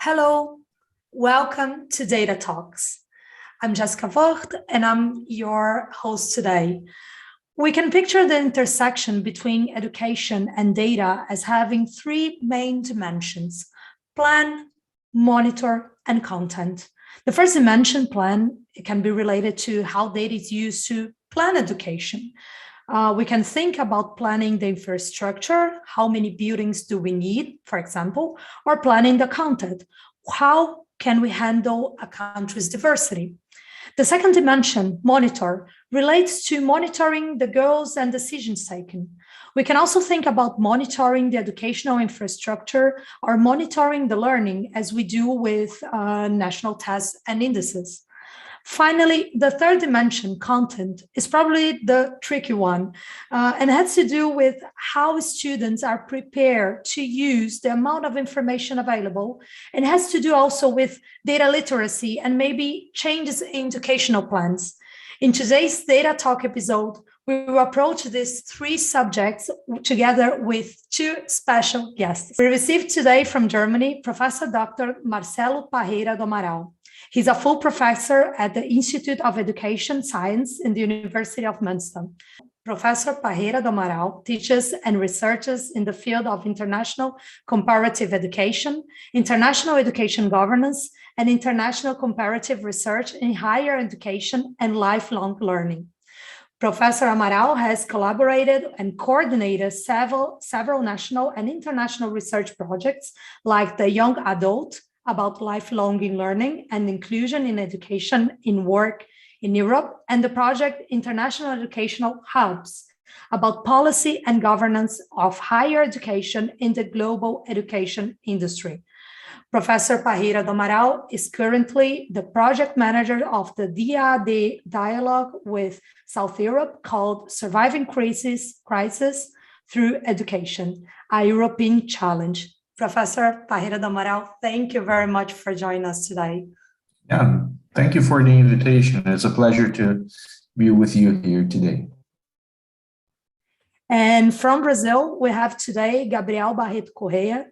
Hello, welcome to Data Talks. I'm Jessica Vogt and I'm your host today. We can picture the intersection between education and data as having three main dimensions: plan, monitor, and content. The first dimension, plan, it can be related to how data is used to plan education. We can think about planning the infrastructure, how many buildings do we need, for example, or planning the content. How can we handle a country's diversity? The second dimension, monitor, relates to monitoring the goals and decisions taken. We can also think about monitoring the educational infrastructure or monitoring the learning as we do with national tests and indices. Finally, the third dimension, content, is probably the tricky one and has to do with how students are prepared to use the amount of information available, and has to do also with data literacy and maybe changes in educational plans. In today's Data Talk episode, we will approach these three subjects together with two special guests. We received today from Germany, Professor Dr. Marcelo Parreira do Amaral. He's a full professor at the Institute of Education Science in the University of M.Sc. Professor Parreira do Amaral teaches and researches in the field of international comparative education, international education governance, and international comparative research in higher education and lifelong learning. Professor Amaral has collaborated and coordinated several national and international research projects like the Young Adult, about lifelong learning and inclusion in education in work in Europe, and the project International Educational Hubs, about policy and governance of higher education in the global education industry. Professor Parreira do Amaral is currently the project manager of the DAD dialogue with South Europe called Surviving Crisis Through Education, a European Challenge. Professor Parreira do Amaral, thank you very much for joining us today. Yeah, thank you for the invitation. It's a pleasure to be with you here today. And from Brazil, we have today Gabriel Barreto Corrêa,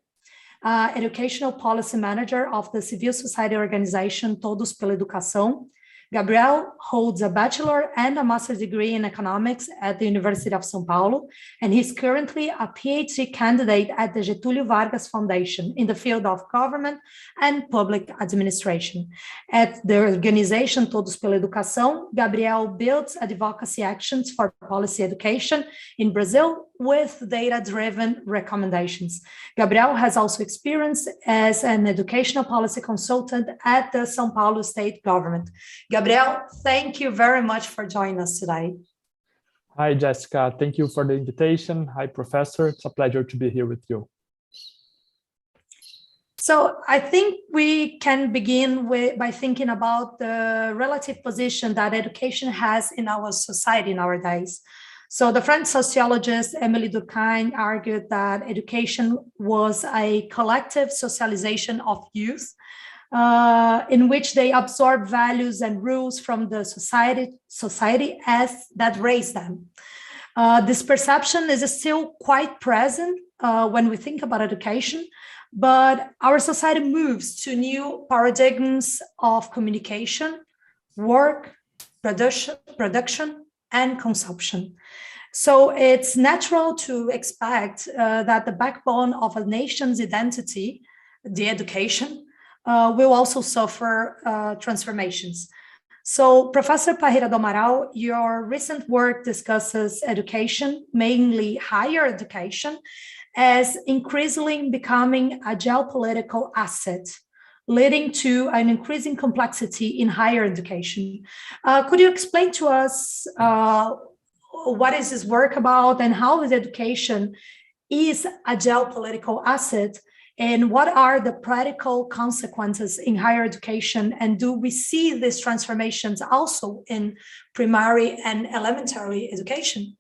Educational Policy Manager of the civil society organization Todos, pela educação. Gabriel holds a bachelor and a master's degree in economics at the University of São Paulo, and he's currently a PhD candidate at the Getúlio Vargas Foundation in the field of government and public administration. At the organization Todos pela educação, Gabriel builds advocacy actions for policy education in Brazil with data-driven recommendations. Gabriel has also experience as an educational policy consultant at the São Paulo state government. Gabriel, thank you very much for joining us today. Hi, Jessica. Thank you for the invitation. Hi, Professor. It's a pleasure to be here with you. So I think we can begin by thinking about the relative position that education has in our society nowadays. So the French sociologist Émile Durkheim argued that education was a collective socialization of youth in which they absorb values and rules from the society as that raised them. This perception is still quite present when we think about education, but our society moves to new paradigms of communication, work, production, and consumption. So it's natural to expect that the backbone of a nation's identity, the education, will also suffer transformations. So Professor Parreira do Amaral, your recent work discusses education, mainly higher education, as increasingly becoming a geopolitical asset, leading to an increasing complexity in higher education. Could you explain to us what is this work about and how is education is a geopolitical asset, and what are the practical consequences in higher education, and do we see these transformations also in primary and elementary education?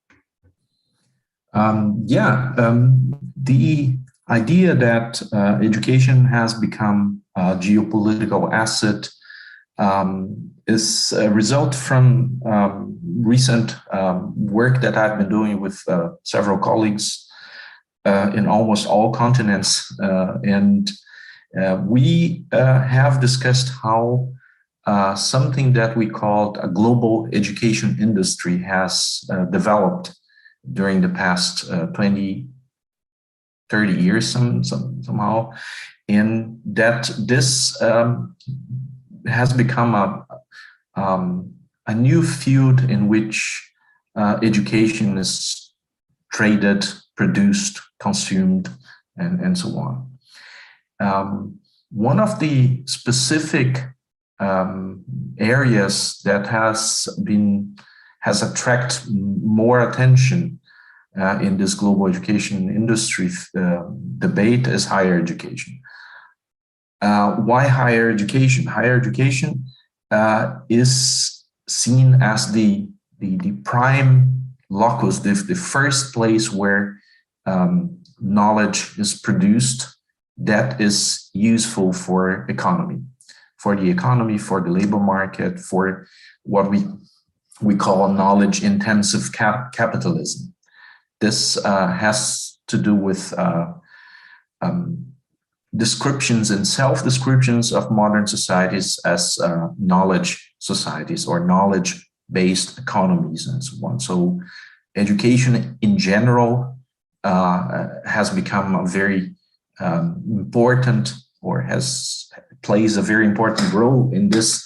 The idea that education has become a geopolitical asset is a result from recent work that I've been doing with several colleagues in almost all continents, and we have discussed how something that we called a global education industry has developed during the past 20, 30 years somehow, and that this has become a new field in which education is traded, produced, consumed, and so on. One of the specific areas that has attracted more attention in this global education industry debate is higher education. Why higher education? Higher education is seen as the prime locus, the first place where knowledge is produced that is useful for the economy, for the labor market, for what we call knowledge-intensive capitalism. This has to do with descriptions and self-descriptions of modern societies as knowledge societies or knowledge-based economies and so on. So education in general has become a very important, or plays a very important role in this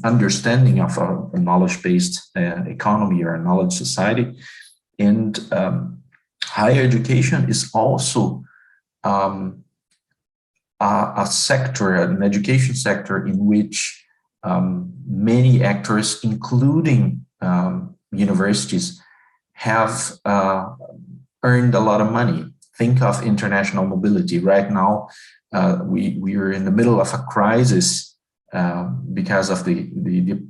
understanding of a knowledge-based economy or a knowledge society. And higher education is also a sector, an education sector, in which many actors, including universities, have earned a lot of money. Think of international mobility. Right now, we are in the middle of a crisis because of the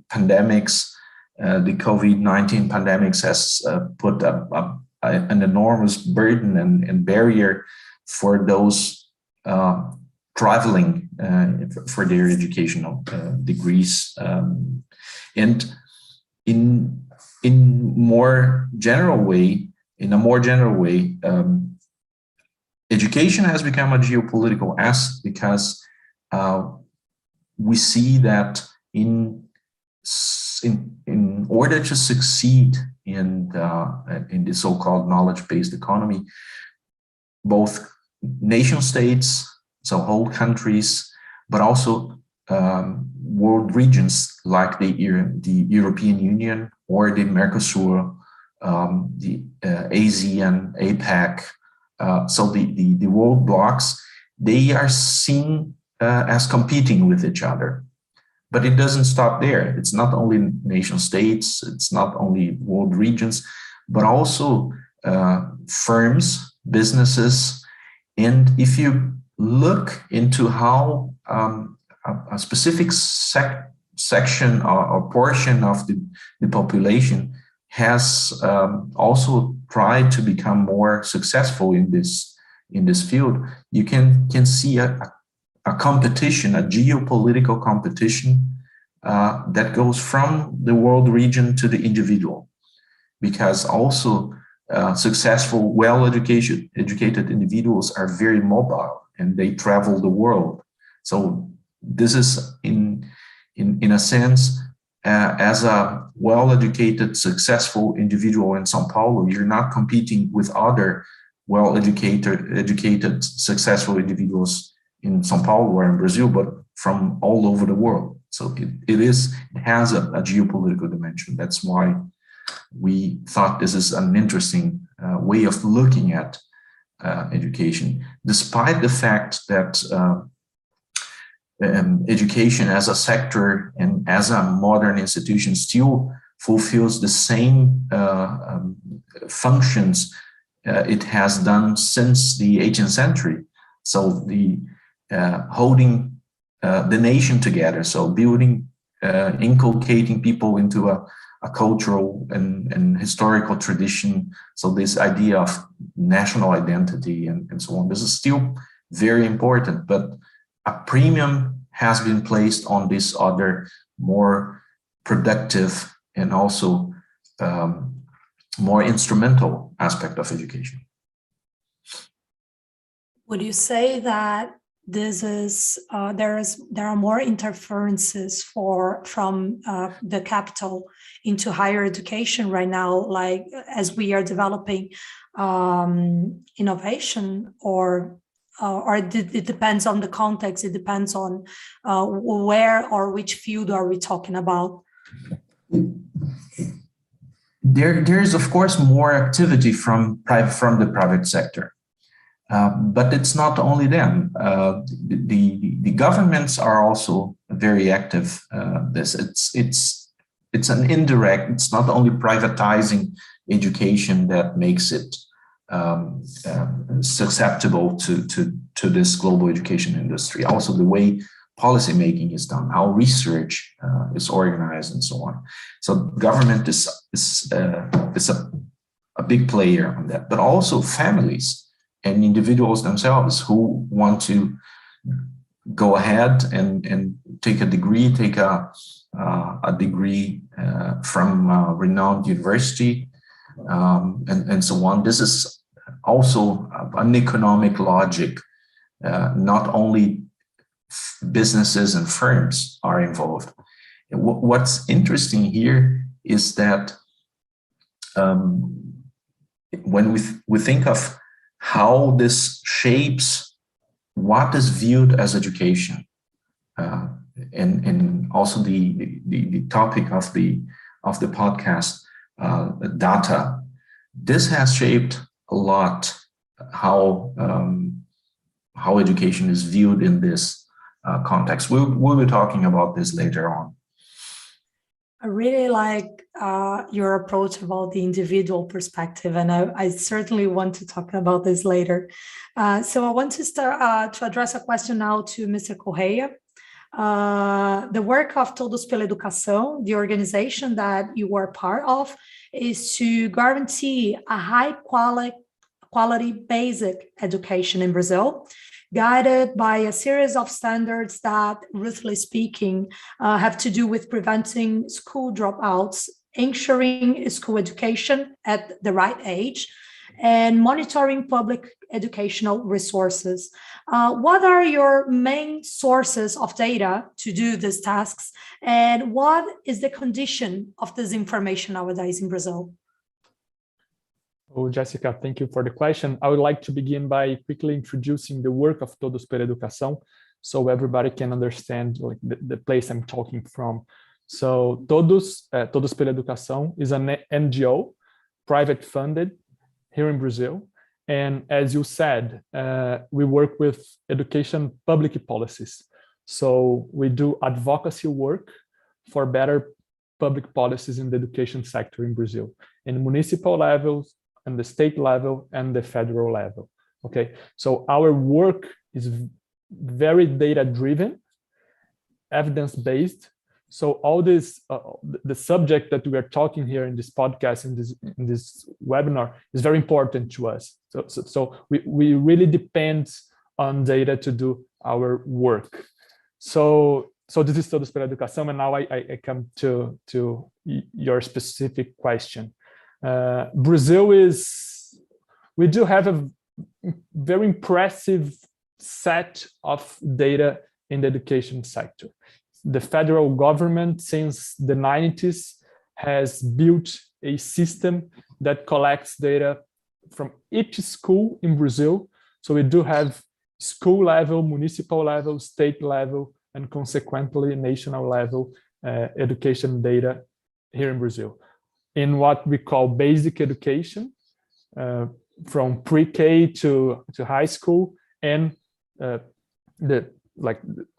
pandemics. The COVID-19 pandemics has put an enormous burden and barrier for those traveling for their educational degrees. And in a more general way, education has become a geopolitical asset because we see that in order to succeed in the so-called knowledge-based economy, both nation states, so whole countries, but also world regions like the European Union or the Mercosur, the ASEAN, APEC, so the world blocks, they are seen as competing with each other. But it doesn't stop there. It's not only nation states, it's not only world regions, but also firms, businesses. And if you look into how a specific section or portion of the population has also tried to become more successful in this field, you can see a competition, a geopolitical competition that goes from the world region to the individual, because also successful, well-educated individuals are very mobile and they travel the world. So this is in a sense, as a well-educated, successful individual in São Paulo, you're not competing with other well-educated, successful individuals in São Paulo or in Brazil, but from all over the world. So it has a geopolitical dimension. That's why we thought this is an interesting way of looking at education, despite the fact that education as a sector and as a modern institution still fulfills the same functions it has done since the 18th century. So the holding the nation together, so building, inculcating people into a cultural and historical tradition. So this idea of national identity and so on, this is still very important, but a premium has been placed on this other more productive and also more instrumental aspect of education. Would you say that this is there are more interferences from the capital into higher education right now, like as we are developing innovation, or it depends on the context. It depends on where or which field are we talking about. There is, of course, more activity from the private sector, but it's not only them. The governments are also very active. It's an indirect. It's not only privatizing education that makes it susceptible to this global education industry. Also, the way policy making is done, how research is organized, and so on. So, government is a big player on that, but also families and individuals themselves who want to go ahead and take a degree, from a renowned university, and so on. This is also an economic logic. Not only businesses and firms are involved. What's interesting here is that when we think of how this shapes what is viewed as education, and also the topic of the podcast, data, this has shaped a lot how education is viewed in this context. We'll be talking about this later on. I really like your approach about the individual perspective, and I certainly want to talk about this later. So I want to start to address a question now to Mr. Corrêa. The work of Todos pela educação, the organization that you are part of, is to guarantee a high quality basic education in Brazil, guided by a series of standards that, roughly speaking, have to do with preventing school dropouts, ensuring school education at the right age, and monitoring public educational resources. What are your main sources of data to do these tasks, and what is the condition of this information nowadays in Brazil? Oh, Jessica, thank you for the question. I would like to begin by quickly introducing the work of Todos pela educação, so everybody can understand like the place I'm talking from. So Todos pela educação is an NGO, private funded here in Brazil. And as you said, we work with education public policies. So we do advocacy work for better public policies in the education sector in Brazil, in municipal levels, and the state level, and the federal level. Okay, so our work is very data-driven, evidence-based. So all this, the subject that we are talking here in this podcast, in this webinar, is very important to us. So we really depend on data to do our work. So this is Todos pela educação, and now I come to your specific question. Brazil we do have a very impressive set of data in the education sector. The federal government, since the 90s, has built a system that collects data from each school in Brazil. So we do have school level, municipal level, state level, and consequently national level education data here in Brazil. In what we call basic education, from pre-K to high school, and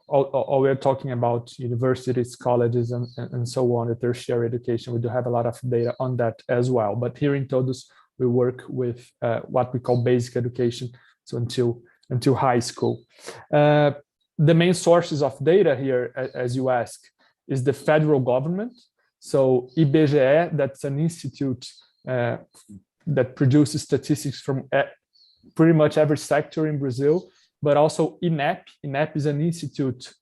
all we're talking about universities, colleges, and so on, the tertiary education. We do have a lot of data on that as well. But here in Todos, we work with what we call basic education, so until high school. The main sources of data here, as you ask, is the federal government. So IBGE, that's an institute that produces statistics from pretty much every sector in Brazil, but also INEP. INEP is an institute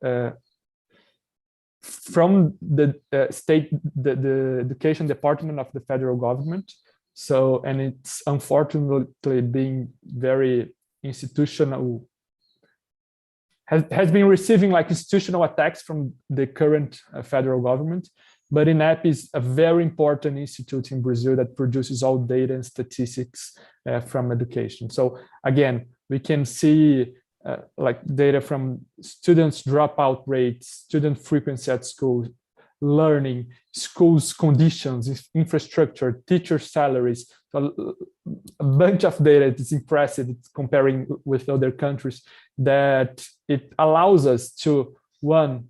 from the the education department of the federal government. So, and it's unfortunately being very institutional, has been receiving like institutional attacks from the current federal government. But INEP is a very important institute in Brazil that produces all data and statistics from education. So again, we can see like data from students' dropout rates, student frequency at school, learning, schools' conditions, infrastructure, teacher salaries. So a bunch of data. It's impressive. It's comparing with other countries, that it allows us to, one,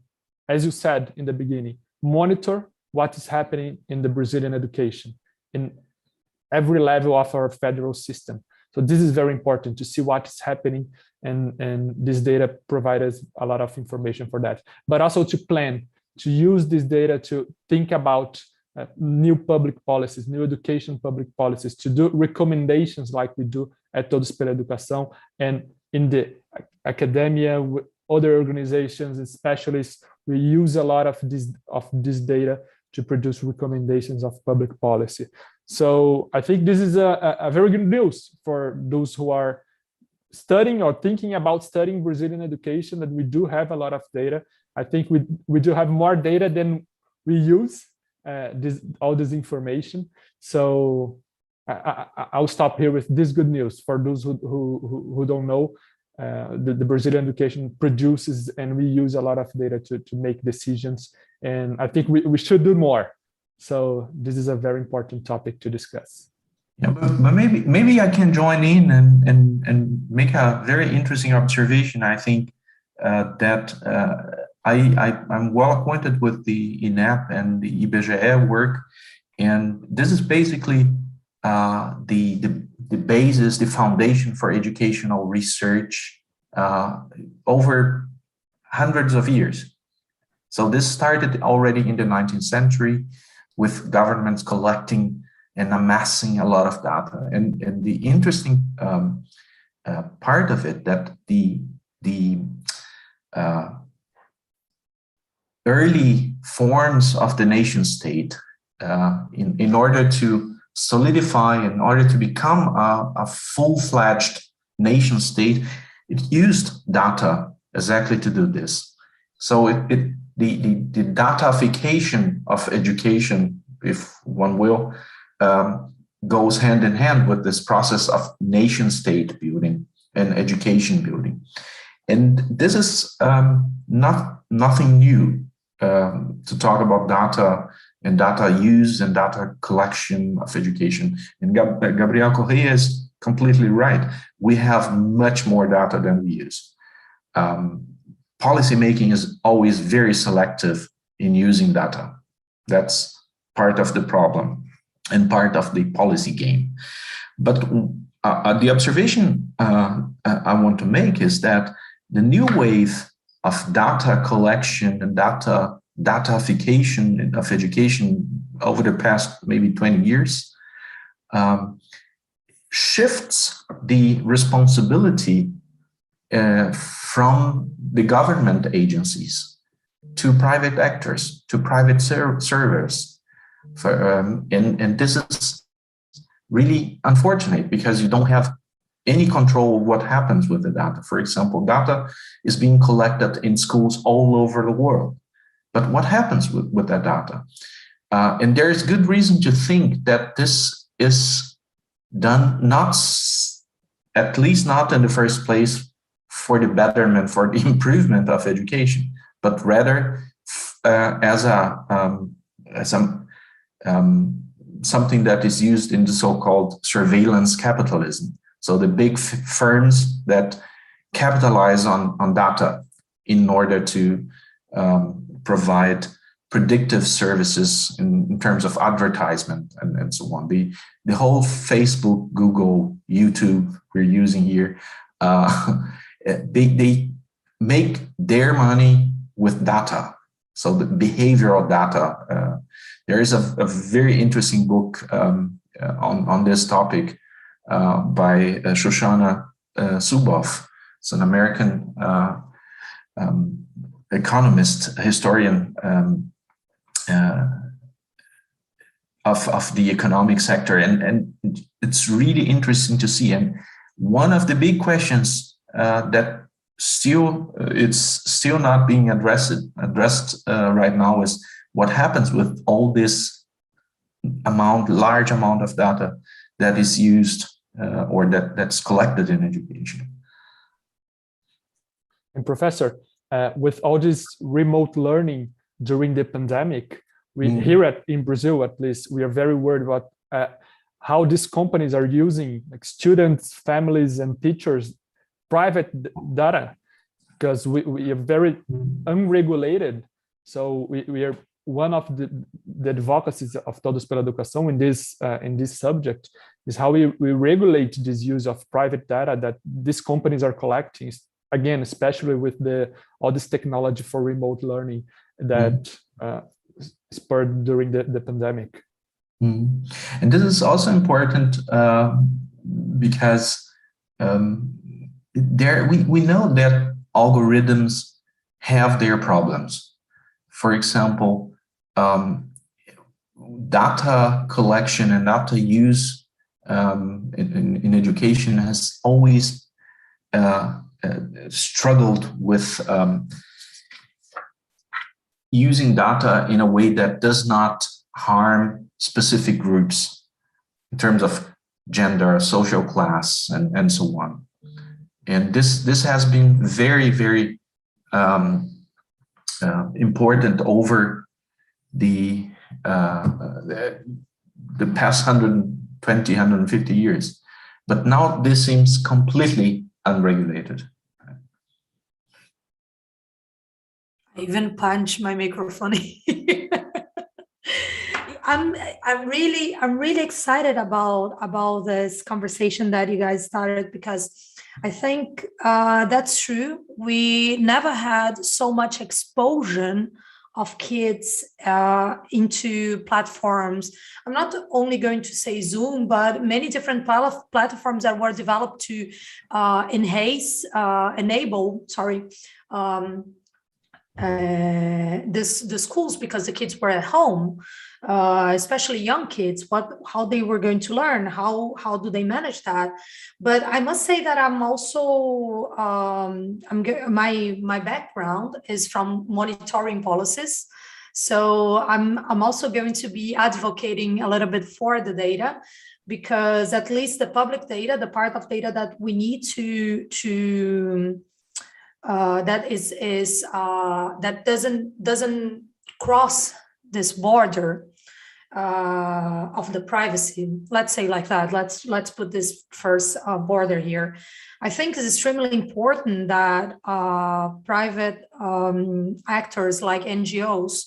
as you said in the beginning, monitor what is happening in the Brazilian education in every level of our federal system. So this is very important to see what is happening, and this data provides us a lot of information for that. But also to plan, to use this data to think about new public policies, new education public policies, to do recommendations like we do at Todos, pela educação, and in the academia, with other organizations and specialists, we use a lot of this data to produce recommendations of public policy. So I think this is a very good news for those who are studying or thinking about studying Brazilian education, that we do have a lot of data. I think we do have more data than we use all this information. So I'll stop here with this good news for those who don't know. The Brazilian education produces, and we use a lot of data to make decisions. And I think we should do more. So this is a very important topic to discuss. Yeah, but maybe I can join in and make a very interesting observation. I think that I'm well acquainted with the INEP and the IBGE work, and this is basically the basis, the foundation for educational research over hundreds of years. So this started already in the 19th century with governments collecting and amassing a lot of data. And the interesting part of it, that the early forms of the nation state, in order to solidify, in order to become a full-fledged nation state, it used data exactly to do this. So the datafication of education, if one will, goes hand in hand with this process of nation state building and education building. And this is nothing new to talk about data and data use and data collection of education. And Gabriel Corrêa is completely right. We have much more data than we use. Policymaking is always very selective in using data. That's part of the problem and part of the policy game. But the observation I want to make is that the new wave of data collection and datafication of education over the past maybe 20 years shifts the responsibility from the government agencies to private actors, to private servers. And this is really unfortunate, because you don't have any control of what happens with the data. For example, data is being collected in schools all over the world. But what happens with that data? And there is good reason to think that this is done at least not in the first place for the betterment, for the improvement of education, but rather as something that is used in the so-called surveillance capitalism. So the big firms that capitalize on data in order to provide predictive services in terms of advertisement and so on. The whole Facebook, Google, YouTube we're using here, they make their money with data. So the behavioral data. There is a very interesting book on this topic by Shoshana Zuboff. It's an American economist, historian of the economic sector, and it's really interesting to see. And one of the big questions that it's still not being addressed right now is what happens with all this large amount of data that is used or that's collected in education. And Professor, with all this remote learning during the pandemic, here in Brazil, at least, we are very worried about how these companies are using, like, students, families, and teachers' private data, because we are very unregulated. So we are one of the advocacies of Todos pela educação in this subject is how we regulate this use of private data that these companies are collecting. Again, especially with all this technology for remote learning that spurred during the pandemic. And this is also important because we know that algorithms have their problems. For example, data collection and data use in education has always struggled with using data in a way that does not harm specific groups in terms of gender, social class, and so on. And this has been very, very important over the past 120, 150 years. But now this seems completely unregulated. I even punched my microphone. I'm really excited about this conversation that you guys started, because I think that's true. We never had so much exposure of kids into platforms. I'm not only going to say Zoom, but many different platforms that were developed to enable the schools, because the kids were at home, especially young kids, how they were going to learn, how do they manage that. But I must say that I'm also my background is from monitoring policies, so I'm also going to be advocating a little bit for the data, because at least the public data, the part of data that we need to that doesn't cross this border of the privacy, let's say like that. Let's put this first border here. I think it's extremely important that private actors like NGOs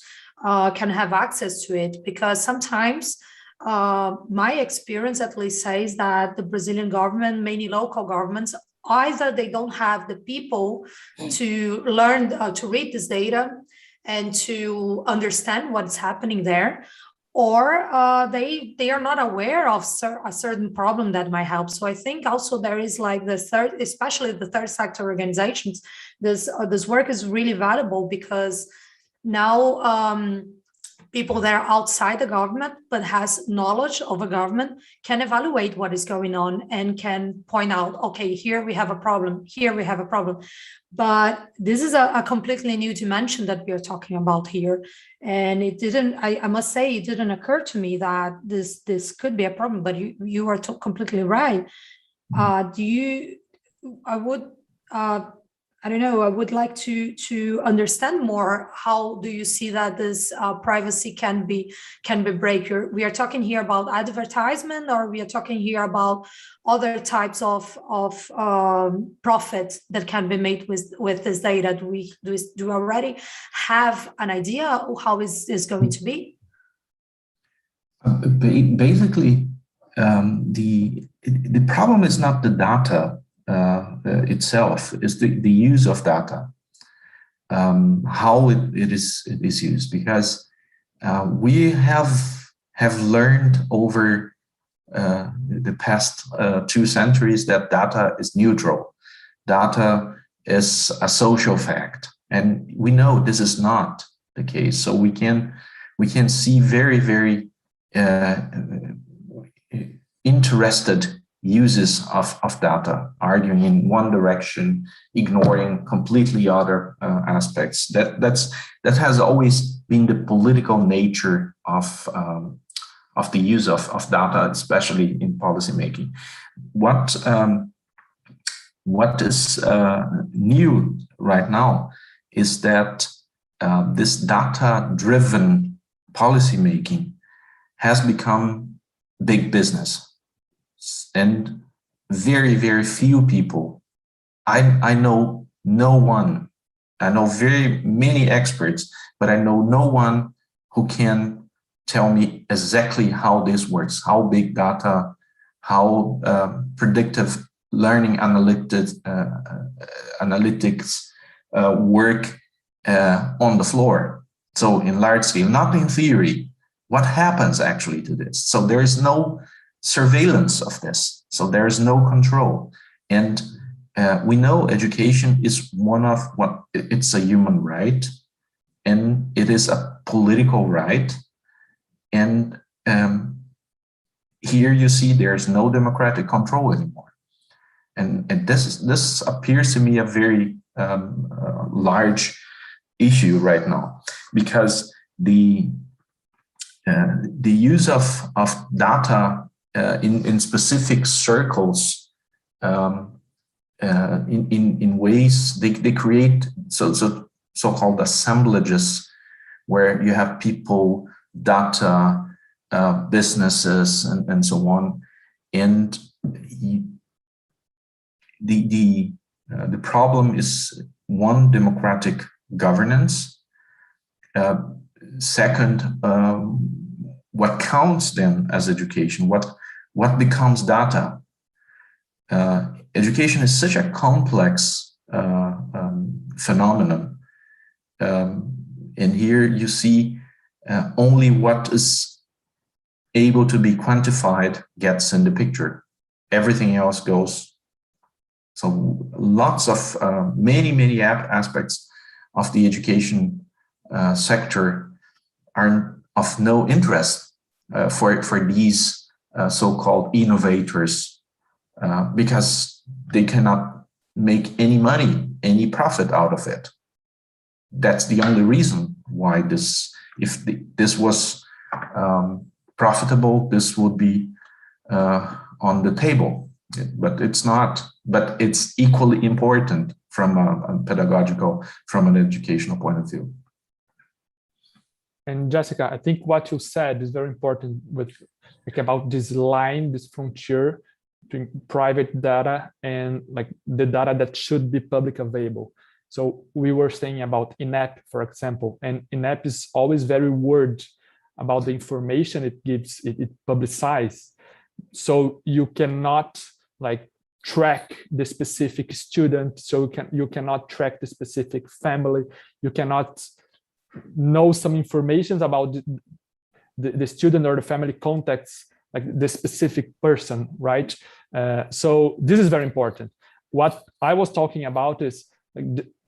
can have access to it, because sometimes my experience at least says that the Brazilian government, many local governments, either they don't have the people to learn to read this data and to understand what's happening there, or they are not aware of a certain problem that might help. So I think also there is like especially the third sector organizations, this work is really valuable, because now people that are outside the government but has knowledge of a government can evaluate what is going on and can point out, okay, here we have a problem, here we have a problem. But this is a completely new dimension that we are talking about here. And I must say, it didn't occur to me that this could be a problem, but you are completely right. I don't know, I would like to understand more, how do you see that this privacy can be breaked? We are talking here about advertisement, or we are talking here about other types of profit that can be made with this data? Do we already have an idea of how is this going to be? Basically, the problem is not the data itself, is the use of data, how it is used, because we have learned over the past 2 centuries that data is neutral. Data is a social fact, and we know this is not the case. So we can see very, very interested uses of data, arguing in one direction, ignoring completely other aspects. That has always been the political nature of the use of data, especially in policymaking. What is new right now is that this data-driven policymaking has become big business. And very, very few people, I know no one, I know very many experts, but I know no one who can tell me exactly how this works, how big data, how predictive learning analytics work on the floor. So in large scale, not in theory, what happens actually to this? So there is no surveillance of this. So there is no control. And we know education is it's a human right, and it is a political right. And here you see there's no democratic control anymore. And this appears to me a very large issue right now, because the use of data in specific circles, in ways they create so-called assemblages, where you have people, data, businesses, and so on. And the problem is, one, democratic governance. Second, what counts then as education? What becomes data? Education is such a complex phenomenon, and here you see only what is able to be quantified gets in the picture. Everything else goes. So lots of many aspects of the education sector are of no interest for these so-called innovators, because they cannot make any money, any profit out of it. That's the only reason why if this was profitable, this would be on the table. But it's not. But it's equally important from a pedagogical, from an educational point of view. And Jessica, I think what you said is very important about this line, this frontier between private data and the data that should be public available. So we were saying about INEP, for example, and INEP is always very worried about the information it gives, it publicizes. So you cannot track the specific student, so you cannot track the specific family, you cannot know some information about the student or the family context, the specific person, right? So this is very important. What I was talking about is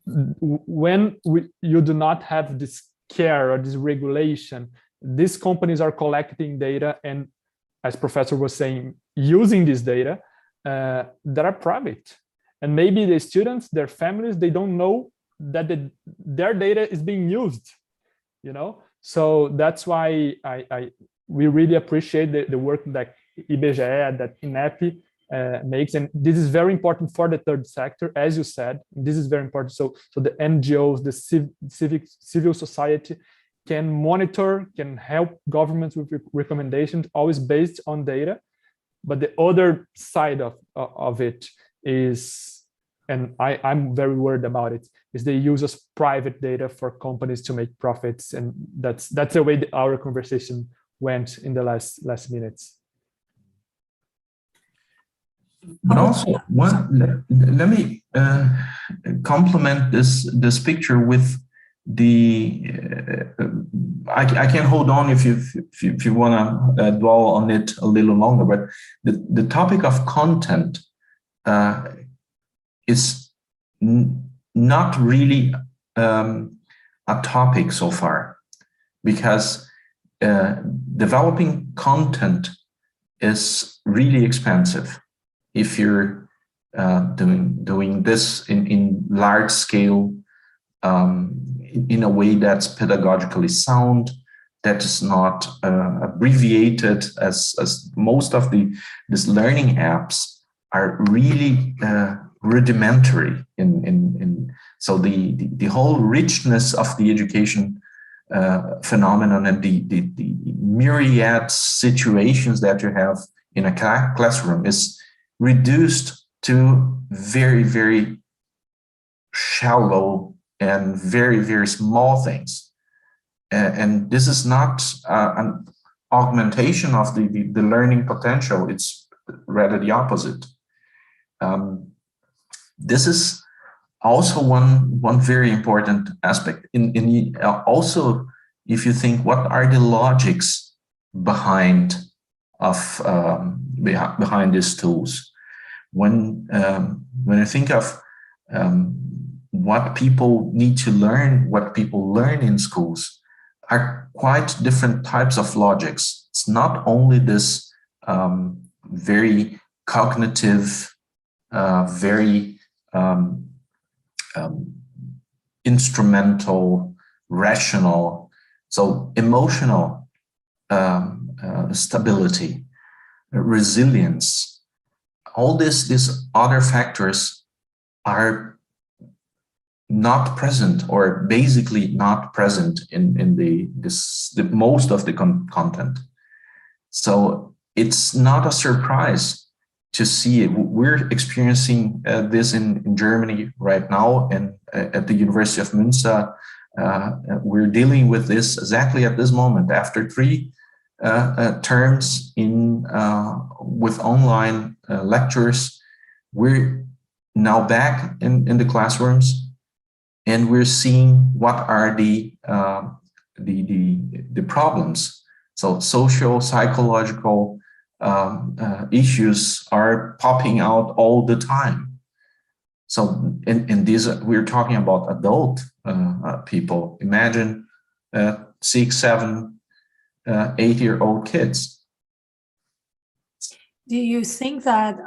when you do not have this care or this regulation, these companies are collecting data, and as Professor was saying, using this data that are private. And maybe the students, their families, they don't know that their data is being used, So that's why we really appreciate the work that IBGE, that INEP makes. And this is very important for the third sector, as you said. This is very important. So the NGOs, the civil society can monitor, can help governments with recommendations, always based on data. But the other side of it is, and I'm very worried about it, is the use of private data for companies to make profits. And that's the way our conversation went in the last minutes. But also, let me complement this picture with I can hold on if you want to dwell on it a little longer, but the topic of content is not really a topic so far, because developing content is really expensive. if you're doing this in large scale, in a way that's pedagogically sound, that is not abbreviated, as most of these learning apps are really rudimentary so the whole richness of the education phenomenon and the myriad situations that you have in a classroom is reduced to very, very shallow and very, very small things. And this is not an augmentation of the learning potential. It's rather the opposite. This is also one very important aspect. Also, if you think, what are the logics behind these tools? When I think of what people need to learn, what people learn in schools, are quite different types of logics. It's not only this very cognitive, very instrumental, rational, so emotional stability, resilience. All these other factors are not present, or basically not present in the most of the content. So it's not a surprise to see it. We're experiencing this in Germany right now, and at the University of Münster, we're dealing with this exactly at this moment. After 3 terms with online lectures, we're now back in the classrooms. And we're seeing what are the problems. So social, psychological issues are popping out all the time. So in these, we're talking about adult people. Imagine 6, 7, 8-year-old kids. Do you think that,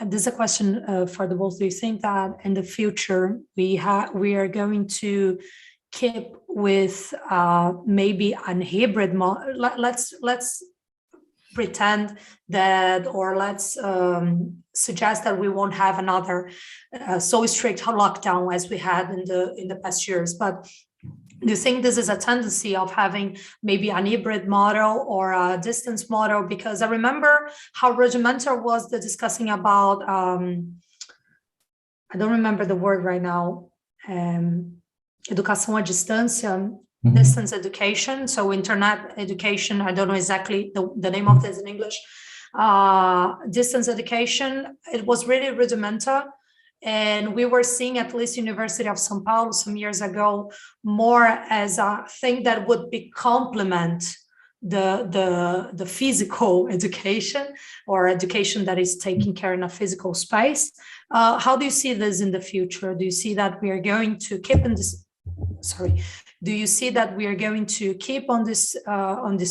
this is a question for the both, do you think that in the future we are going to keep with maybe an hybrid model? Let's pretend that, or let's suggest that we won't have another so strict lockdown as we had in the past years, but do you think this is a tendency of having maybe an hybrid model or a distance model? Because I remember how rudimentary was the discussing about, I don't remember the word right now, educação à distância, distance education, so internet education, I don't know exactly the name of this in English, distance education. It was really rudimentary. And we were seeing, at least University of São Paulo some years ago, more as a thing that would be complement the physical education, or education that is taking care in a physical space. How do you see this in the future? Do you see that we are going to keep in this? Sorry. Do you see that we are going to keep on this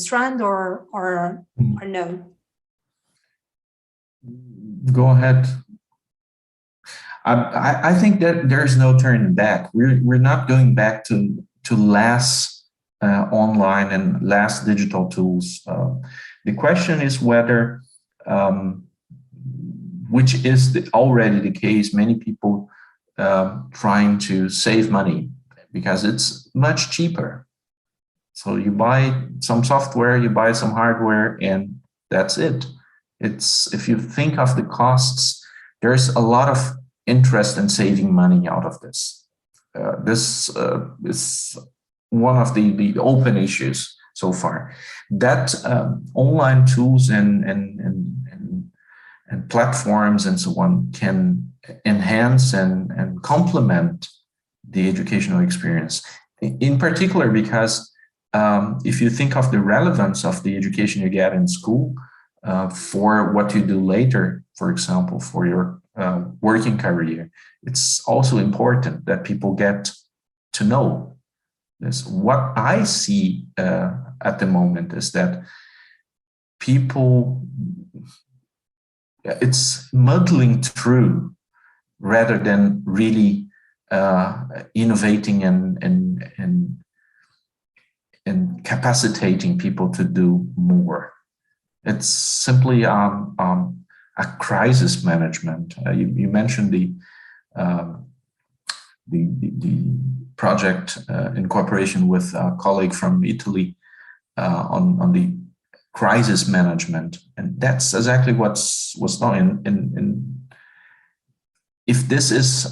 trend, or no? Go ahead. I think that there's no turning back. We're not going back to less online and less digital tools. The question is whether, which is already the case, many people trying to save money because it's much cheaper. So you buy some software, you buy some hardware, and that's it. If you think of the costs, there's a lot of interest in saving money out of this. This is one of the open issues so far. That online tools and platforms and so on can enhance and complement the educational experience. In particular, because if you think of the relevance of the education you get in school for what you do later, for example, for your working career, it's also important that people get to know this. What I see at the moment is that people it's muddling through rather than really innovating and capacitating people to do more. It's simply a crisis management. You mentioned the project in cooperation with a colleague from Italy on the crisis management, and that's exactly what's done. In if this is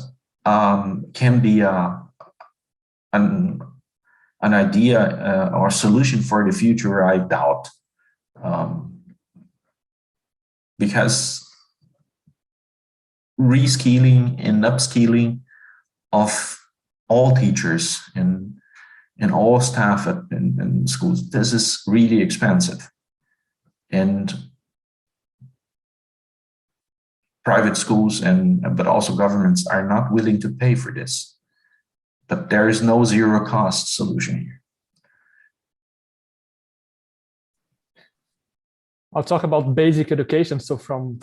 can be an idea or solution for the future, I doubt, because reskilling and upskilling of all teachers and all staff in schools, this is really expensive. And private schools but also governments are not willing to pay for this. But there is no zero cost solution here. I'll talk about basic education. So from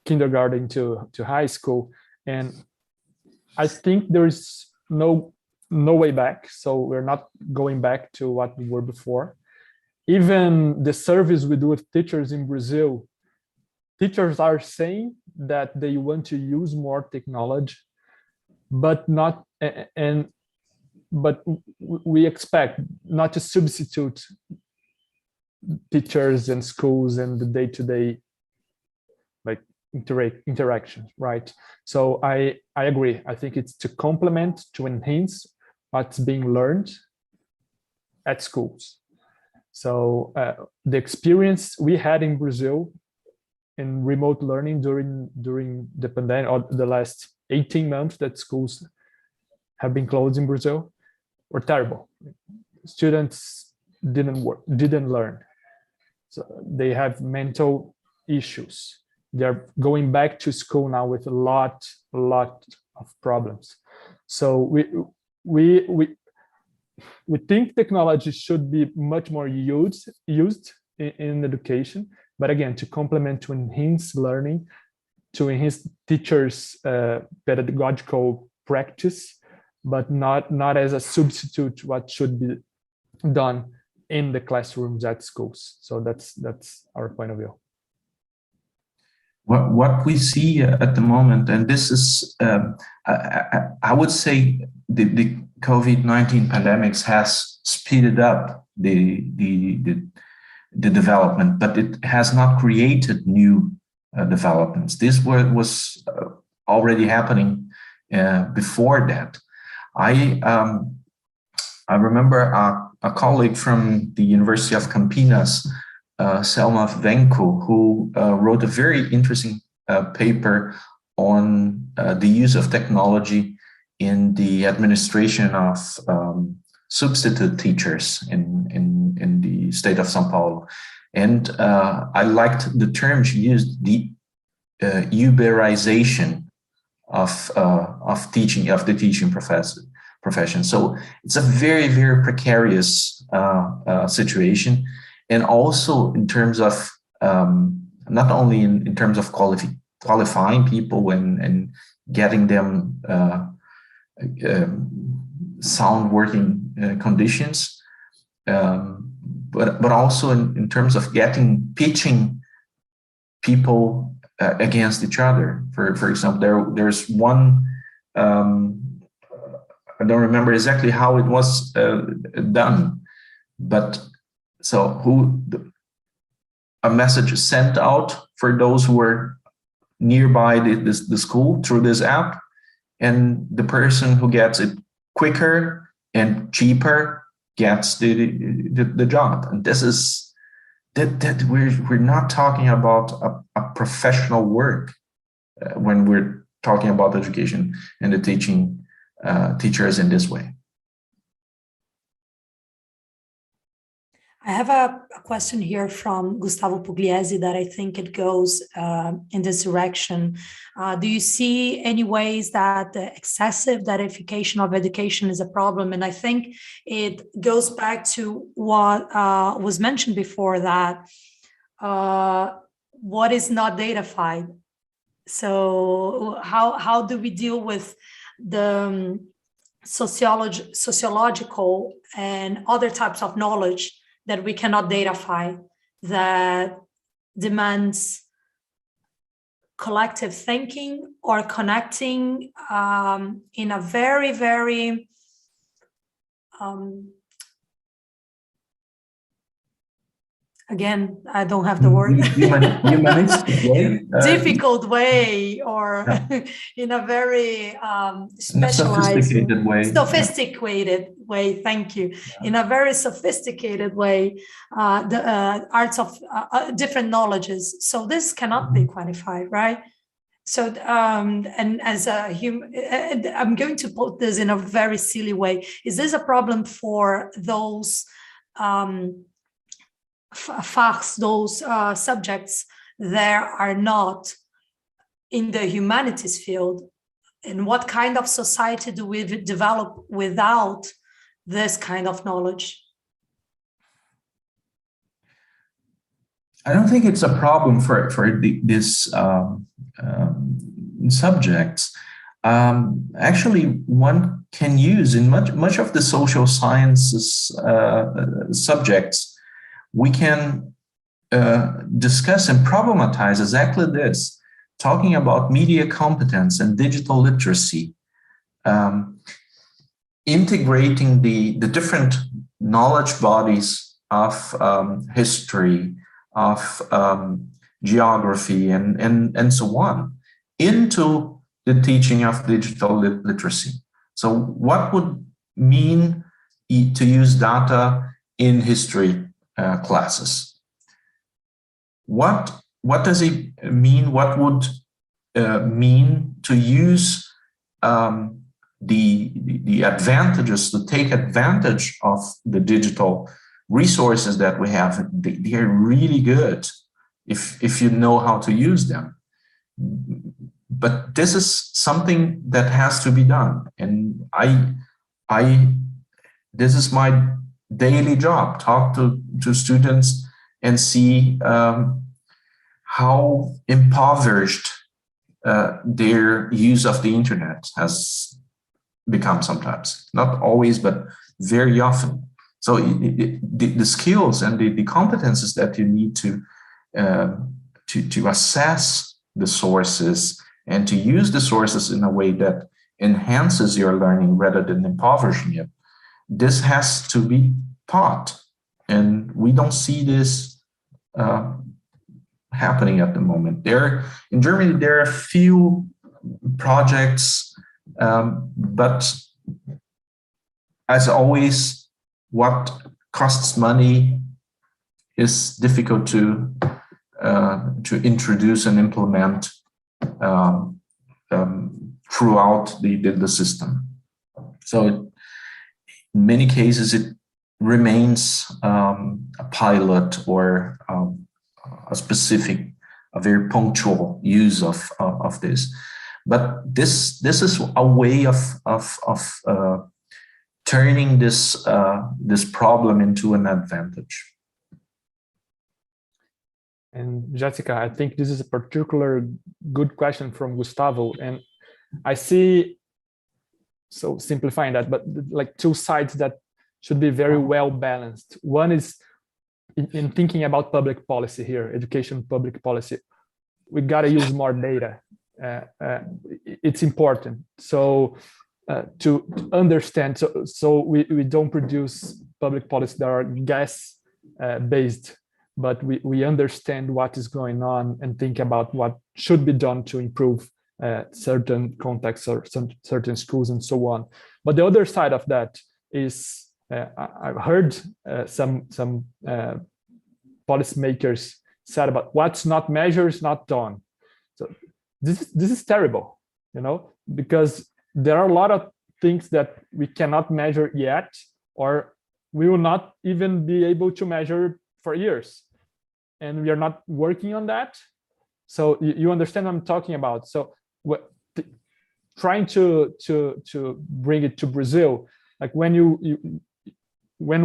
kindergarten to high school, and I think there is no way back. So we're not going back to what we were before. Even the surveys we do with teachers in Brazil, teachers are saying that they want to use more technology, but we expect not to substitute teachers and schools and the day-to-day like interactions, right? So I agree. I think it's to complement, to enhance what's being learned at schools. So the experience we had in Brazil in remote learning during the pandemic, or the last 18 months that schools have been closed in Brazil, were terrible. Students didn't learn. So they have mental issues. They're going back to school now with a lot of problems. So we think technology should be much more used in education, but again, to complement, to enhance learning, to enhance teachers' pedagogical practice, but not as a substitute what should be done in the classrooms at schools. So that's our point of view. What we see at the moment, and this is, I would say, the COVID-19 pandemics has speeded up the development, but it has not created new developments. This was already happening before that. I remember a colleague from the University of Campinas, Selma Venko, who wrote a very interesting paper on the use of technology in the administration of substitute teachers in the state of São Paulo. And I liked the term she used, the Uberization of the teaching profession. So it's a very, very precarious situation. And also in terms of, not only in terms of qualifying people and getting them sound working conditions, but also in terms of pitching people against each other. For example, there's one, I don't remember exactly how it was done, but so a message is sent out for those who were nearby the school through this app, and the person who gets it quicker and cheaper gets the job. And this is that we're not talking about a professional work when we're talking about education and the teaching teachers in this way. I have a question here from Gustavo Pugliese that I think it goes in this direction. Do you see any ways that the excessive datafication of education is a problem? And I think it goes back to what was mentioned before, that what is not datafied. So how do we deal with the sociological and other types of knowledge that we cannot datafy, that demands collective thinking or connecting in a very, very again, I don't have the word. Humanistic way. Difficult way, or in a very specialized, sophisticated way. Thank you. Yeah. In a very sophisticated way, the arts of different knowledges. So this cannot be quantified, right? So, and as a human, I'm going to put this in a very silly way. Is this a problem for those facts, those subjects that are not in the humanities field? And what kind of society do we develop without this kind of knowledge? I don't think it's a problem for this subjects. Actually, one can use in much of the social sciences subjects. We can discuss and problematize exactly this, talking about media competence and digital literacy, integrating the different knowledge bodies of history, of geography, and so on, into the teaching of digital literacy. So what would mean to use data in history classes? What does it mean? What would mean to use the advantages, to take advantage of the digital resources that we have? They are really good if you know how to use them. But this is something that has to be done, and this is my daily job. Talk to students and see how impoverished their use of the internet has become sometimes. Not always, but very often. So the skills and the competences that you need to assess the sources and to use the sources in a way that enhances your learning rather than impoverishing it, this has to be taught. And we don't see this happening at the moment. In Germany, there are a few projects, but as always, what costs money is difficult to introduce and implement throughout the system. So in many cases, it remains a pilot or a very punctual use of this. But this is a way of turning this problem into an advantage. And Jessica, I think this is a particular good question from Gustavo, and I see, so simplifying that, but like two sides that should be very well balanced. One is in thinking about public policy here, education public policy, we got to use more data. It's important. So to understand, so we don't produce public policy that are guess based, but we understand what is going on and think about what should be done to improve certain contexts or certain schools and so on. But the other side of that is, I've heard some policymakers said about what's not measured is not done. So this is terrible, because there are a lot of things that we cannot measure yet, or we will not even be able to measure for years, and we are not working on that. So you understand what I'm talking about. So trying to bring it to Brazil, like when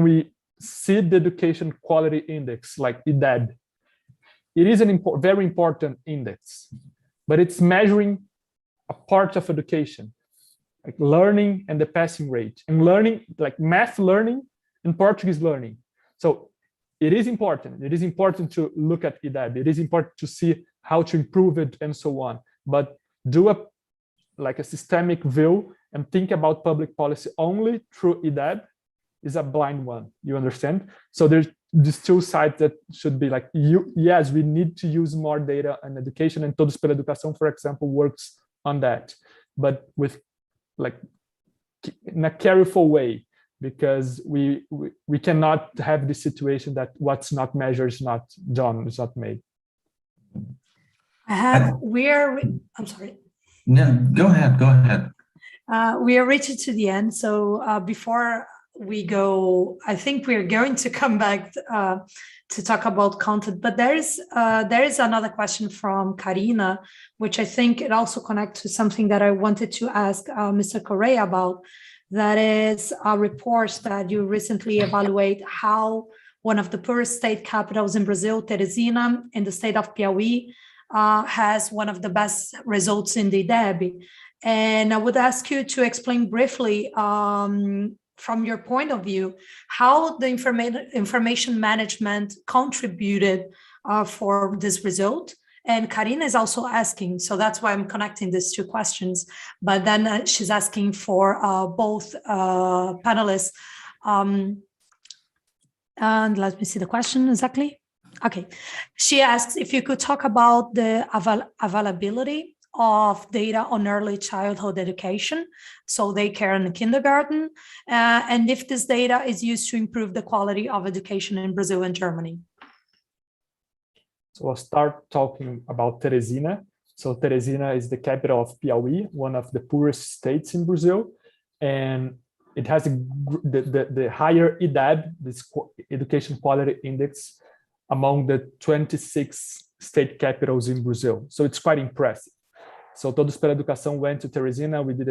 we see the education quality index, like EDEB, it is a very important index, but it's measuring a part of education, like learning and the passing rate, and learning, like math learning and Portuguese learning. So it is important. It is important to look at IDEB. It is important to see how to improve it and so on. But do a systemic view and think about public policy only through IDEB is a blind one. You understand? So there's these two sides that should be like, yes, we need to use more data and education, and Todos pela educação, for example, works on that, but with in a careful way, because we cannot have the situation that what's not measured is not done, is not made. I'm sorry. No, go ahead. We are reaching to the end. So before we go, I think we're going to come back to talk about content, but there is another question from Karina, which I think it also connects to something that I wanted to ask Mr. Corrêa about. That is a report that you recently evaluate how one of the poorest state capitals in Brazil, Teresina, in the state of Piauí, has one of the best results in the IDEB. And I would ask you to explain briefly, from your point of view, how the information management contributed for this result. And Karina is also asking, so that's why I'm connecting these two questions, but then she's asking for both panelists. And let me see the question exactly. Okay, she asks if you could talk about the availability of data on early childhood education, so daycare and kindergarten, and if this data is used to improve the quality of education in Brazil and Germany. So I'll start talking about Teresina. So Teresina is the capital of Piauí, one of the poorest states in Brazil, and it has the higher IDEB, this education quality index, among the 26 state capitals in Brazil. So it's quite impressive. So Todos pela educação went to Teresina. We did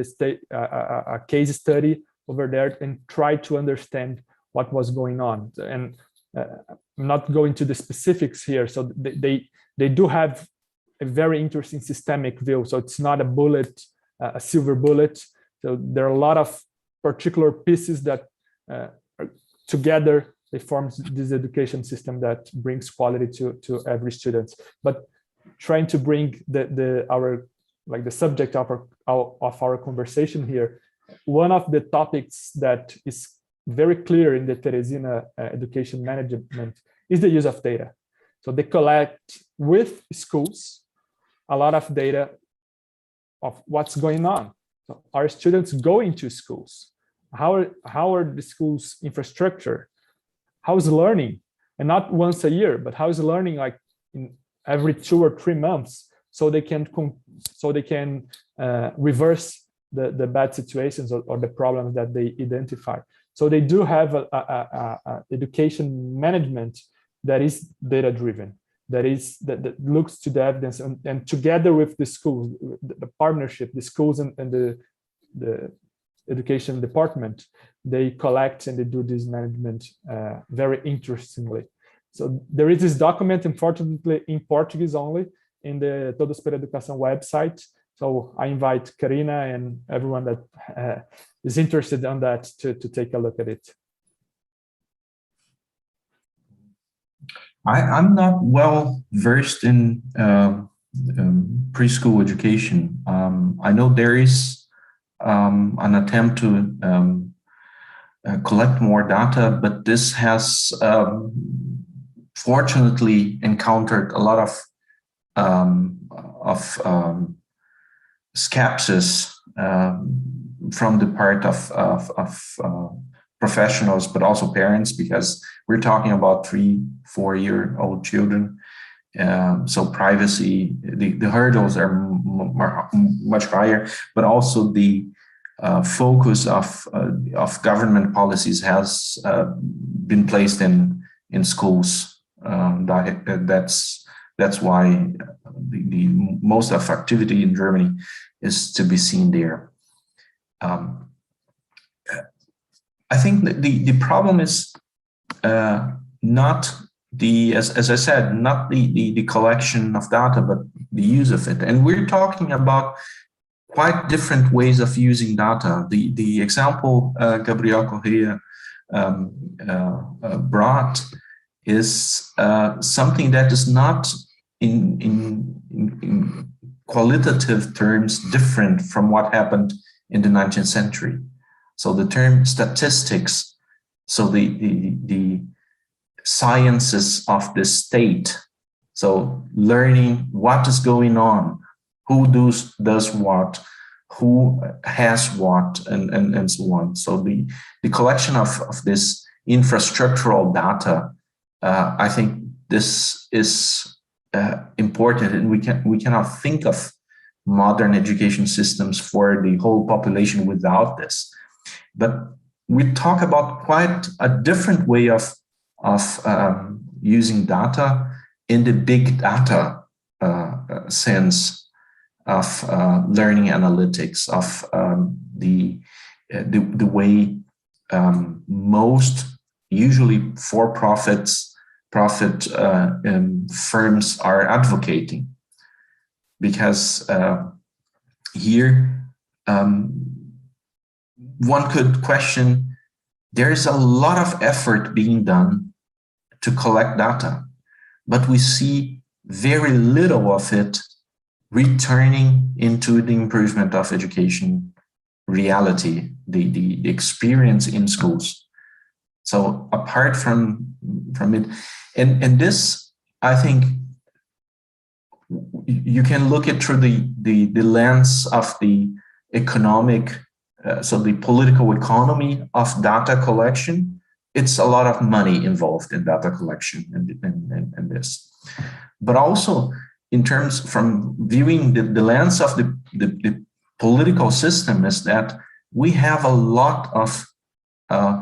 a case study over there and tried to understand what was going on. And I'm not going to the specifics here. So they do have a very interesting systemic view. So it's not a bullet, a silver bullet. So there are a lot of particular pieces that together they form this education system that brings quality to every student. But trying to bring the subject of our conversation here, one of the topics that is very clear in the Teresina education management is the use of data. So they collect with schools a lot of data of what's going on. So are students going to schools? How are the schools' infrastructure? How is learning? And not once a year, but how is learning like in every 2 or 3 months, so they can reverse the bad situations or the problems that they identify. So they do have a education management that is data driven, that looks to the evidence, and together with the schools, the partnership, the schools and the education department, they collect and they do this management very interestingly. So there is this document, unfortunately in Portuguese only, in the Todos pela educação website. So I invite Karina and everyone that is interested on that to take a look at it. I'm not well versed in preschool education. I know there is an attempt to collect more data, but this has fortunately encountered a lot of skepsis from the part of professionals, but also parents, because we're talking about 3-4-year-old children. So privacy, the hurdles are much higher, but also the focus of government policies has been placed in schools. That's why the most of activity in Germany is to be seen there. I think that the problem is not as I said, not the collection of data, but the use of it. And we're talking about quite different ways of using data. The example Gabriel Corrêa brought is something that is not in qualitative terms different from what happened in the 19th century. So the term statistics, so the sciences of the state, so learning what is going on, who does what, who has what, and so on. So the collection of this infrastructural data, I think this is important, and we cannot think of modern education systems for the whole population without this. But we talk about quite a different way of using data in the big data sense of learning analytics, of the way most usually for-profit firms are advocating. Because here one could question, there is a lot of effort being done to collect data, but we see very little of it returning into the improvement of education reality, the experience in schools. So apart from it, and this, I think, you can look it through the lens of the economic, so the political economy of data collection. It's a lot of money involved in data collection and this. But also in terms from viewing the lens of the political system, is that we have a lot of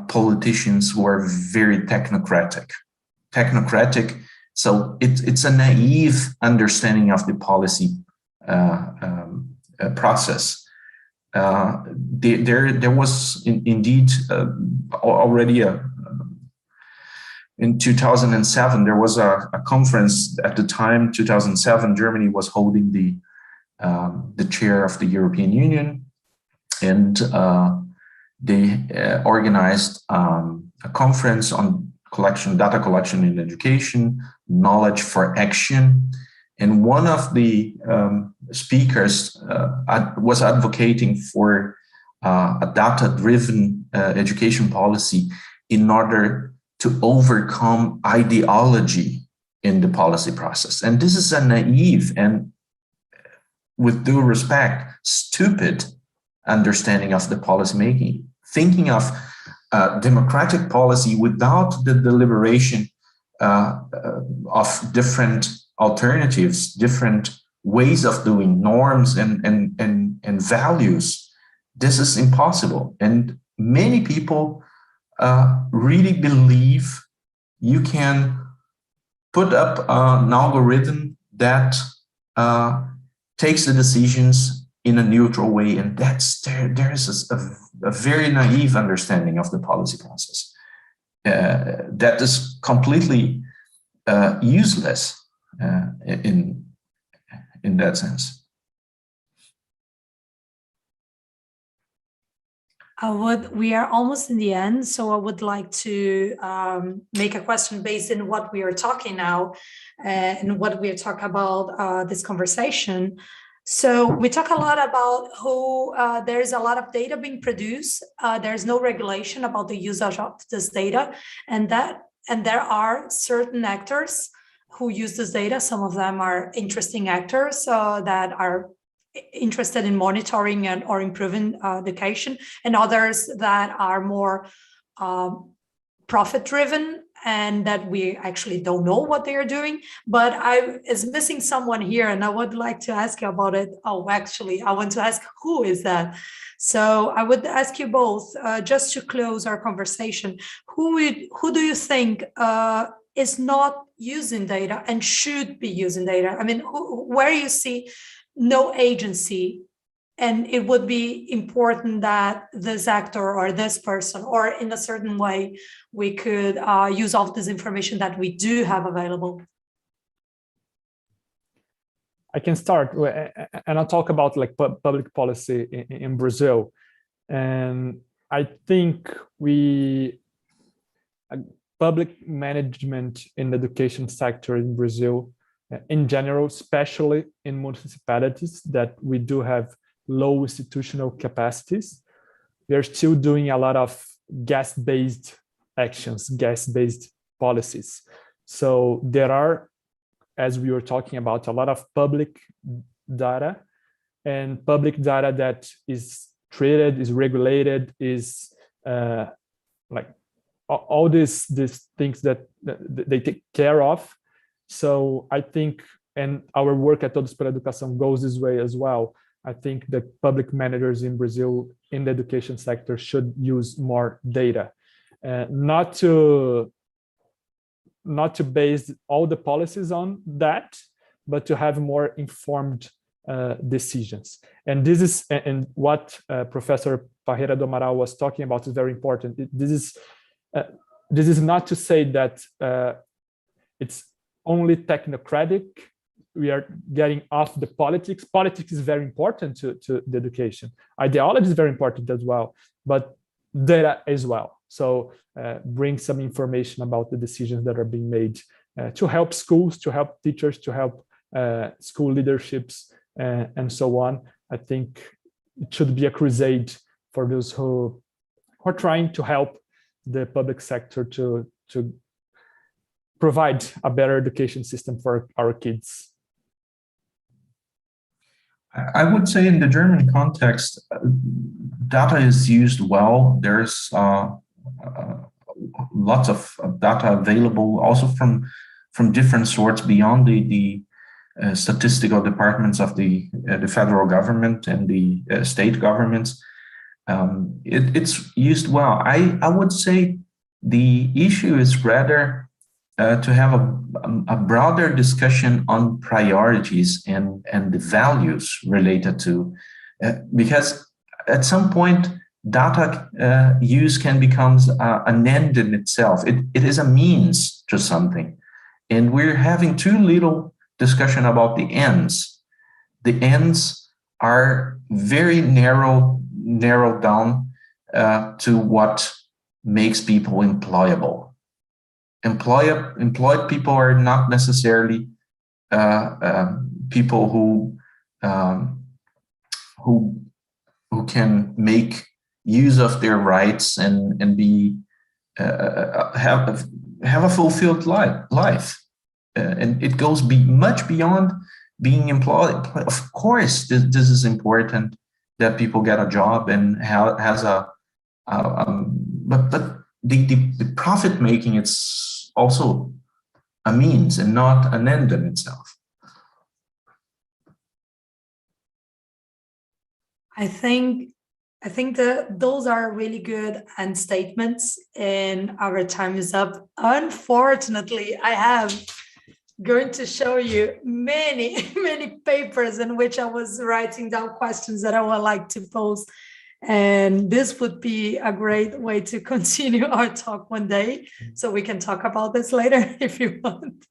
politicians who are very technocratic. So it's a naive understanding of the policy process. There was indeed already in 2007, there was a conference at the time. 2007, Germany was holding the chair of the European Union, and they organized a conference on data collection in education, knowledge for action. And one of the speakers was advocating for a data-driven education policy in order to overcome ideology in the policy process. And this is a naive and, with due respect, stupid understanding of the policy making. Thinking of democratic policy without the deliberation of different alternatives, different ways of doing, norms and values, this is impossible. And many people really believe you can put up an algorithm that takes the decisions in a neutral way, and there is a very naive understanding of the policy process that is completely useless in that sense. We are almost in the end, so I would like to make a question based on what we are talking now and what we are talking about this conversation. So we talk a lot about how there's a lot of data being produced. There's no regulation about the usage of this data, and there are certain actors who use this data. Some of them are interesting actors that are interested in monitoring and or improving education, and others that are more profit-driven and that we actually don't know what they are doing. But I is missing someone here, and I would like to ask you about it. Oh, actually, I want to ask who is that? So I would ask you both, just to close our conversation, who do you think is not using data and should be using data? I mean, where you see no agency and it would be important that this actor or this person, or in a certain way, we could use all this information that we do have available. I can start, and I'll talk about like public policy in Brazil. And I think public management in the education sector in Brazil, in general, especially in municipalities that we do have low institutional capacities, we are still doing a lot of guest-based actions, guest-based policies. So there are, as we were talking about, a lot of public data, and public data that is treated, is regulated, is like all these things that they take care of. So I think, and our work at Todos, pela educação goes this way as well. I think that public managers in Brazil in the education sector should use more data, not to base all the policies on that, but to have more informed decisions. And this is, and what Professor Parreira do Amaral was talking about is very important. This is not to say that it's only technocratic. We are getting off the politics. Politics is very important to the education. Ideology is very important as well, but data as well. So bring some information about the decisions that are being made to help schools, to help teachers, to help school leaderships, and so on. I think it should be a crusade for those who are trying to help the public sector to provide a better education system for our kids. I would say in the German context, data is used well. There's lots of data available, also from different sorts beyond the statistical departments of the federal government and the state governments. It's used well. I would say the issue is rather to have a broader discussion on priorities and the values related to, because at some point data use can become an end in itself. It is a means to something, and we're having too little discussion about the ends. The ends are very narrowed down to what makes people employable. Employed people are not necessarily people who can make use of their rights and be have a fulfilled life. And it goes much beyond being employed. Of course, this is important that people get a job and has a but the profit making, it's also a means and not an end in itself. I think that those are really good end statements, and our time is up. Unfortunately, I have going to show you many papers in which I was writing down questions that I would like to pose. And this would be a great way to continue our talk one day. So we can talk about this later if you want.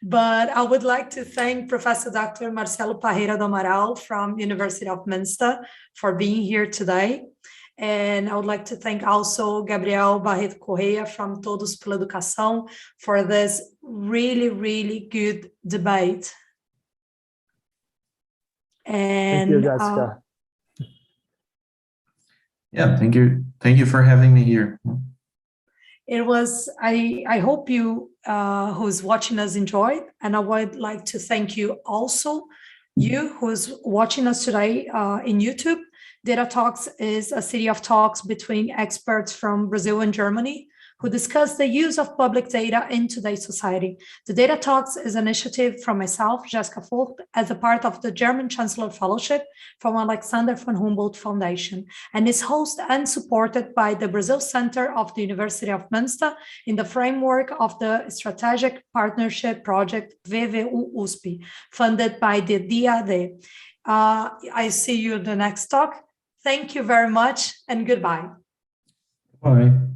But I would like to thank Professor Dr. Marcelo Parreira do Amaral from University of M.Sc for being here today. And I would like to thank also Gabriel Barreto Corrêa from Todos, pela educação for this really good debate. And thank you, Jessica. Yeah, thank you. Thank you for having me here. It was, I hope you who's watching us enjoyed, and I would like to thank you also, you who's watching us today in YouTube. Data Talks is a series of talks between experts from Brazil and Germany who discuss the use of public data in today's society. The Data Talks is an initiative from myself, Jessica Vogt, as a part of the German Chancellor Fellowship from Alexander von Humboldt Foundation, and is hosted and supported by the Brazil Center of the University of M.Sc in the framework of the Strategic Partnership Project VVU-USP, funded by the DAD. I see you in the next talk. Thank you very much and goodbye. Bye.